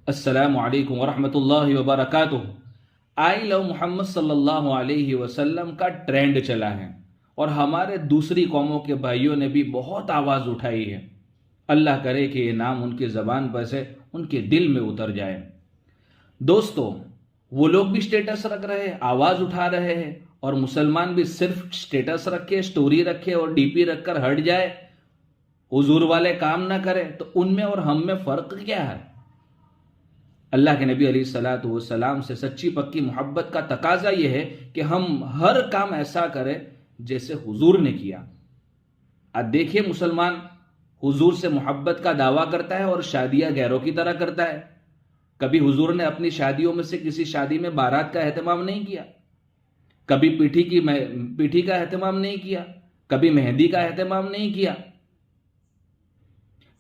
السلام علیکم ورحمۃ اللہ وبرکاتہ۔ آئی لو محمد صلی اللہ علیہ وسلم کا ٹرینڈ چلا ہے اور ہمارے دوسری قوموں کے بھائیوں نے بھی بہت آواز اٹھائی ہے۔ اللہ کرے کہ یہ نام ان کی زبان پر سے ان کے دل میں اتر جائے۔ دوستو، وہ لوگ بھی سٹیٹس رکھ رہے ہیں، آواز اٹھا رہے ہیں، اور مسلمان بھی صرف سٹیٹس رکھے، سٹوری رکھے اور ڈی پی رکھ کر ہٹ جائے، حضور والے کام نہ کرے، تو ان میں اور ہم میں فرق کیا ہے؟ اللہ کے نبی علیہ الصلوۃ والسلام سے سچی پکی محبت کا تقاضا یہ ہے کہ ہم ہر کام ایسا کریں جیسے حضور نے کیا۔ اب دیکھیے، مسلمان حضور سے محبت کا دعویٰ کرتا ہے اور شادیاں غیروں کی طرح کرتا ہے۔ کبھی حضور نے اپنی شادیوں میں سے کسی شادی میں بارات کا اہتمام نہیں کیا، کبھی پیٹھی کا اہتمام نہیں کیا، کبھی مہندی کا اہتمام نہیں کیا،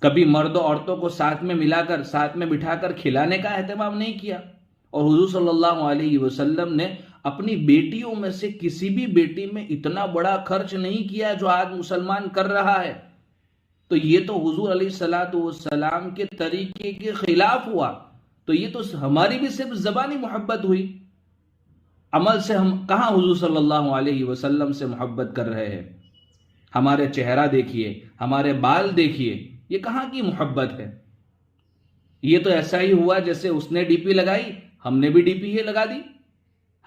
کبھی مرد و عورتوں کو ساتھ میں ملا کر، ساتھ میں بٹھا کر کھلانے کا اہتمام نہیں کیا۔ اور حضور صلی اللہ علیہ وسلم نے اپنی بیٹیوں میں سے کسی بھی بیٹی میں اتنا بڑا خرچ نہیں کیا جو آج مسلمان کر رہا ہے۔ تو یہ تو حضور علیہ الصلوۃ والسلام کے طریقے کے خلاف ہوا۔ تو یہ تو ہماری بھی صرف زبانی محبت ہوئی، عمل سے ہم کہاں حضور صلی اللہ علیہ وسلم سے محبت کر رہے ہیں؟ ہمارے چہرہ دیکھیے، ہمارے بال دیکھیے، یہ کہاں کی محبت ہے؟ یہ تو ایسا ہی ہوا جیسے اس نے ڈی پی لگائی، ہم نے بھی ڈی پی ہی لگا دی۔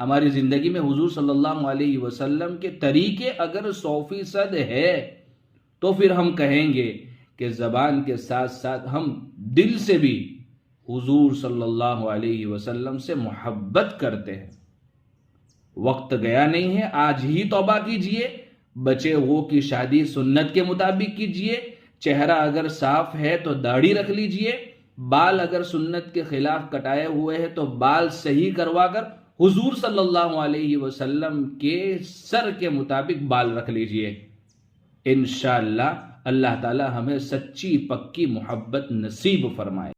ہماری زندگی میں حضور صلی اللہ علیہ وسلم کے طریقے اگر 100% ہے تو پھر ہم کہیں گے کہ زبان کے ساتھ ساتھ ہم دل سے بھی حضور صلی اللہ علیہ وسلم سے محبت کرتے ہیں۔ وقت گیا نہیں ہے، آج ہی توبہ کیجئے، بچے ہوئے کی شادی سنت کے مطابق کیجئے، چہرہ اگر صاف ہے تو داڑھی رکھ لیجئے، بال اگر سنت کے خلاف کٹائے ہوئے ہیں تو بال صحیح کروا کر حضور صلی اللہ علیہ وسلم کے سر کے مطابق بال رکھ لیجئے۔ انشاءاللہ اللہ تعالی ہمیں سچی پکی محبت نصیب فرمائے۔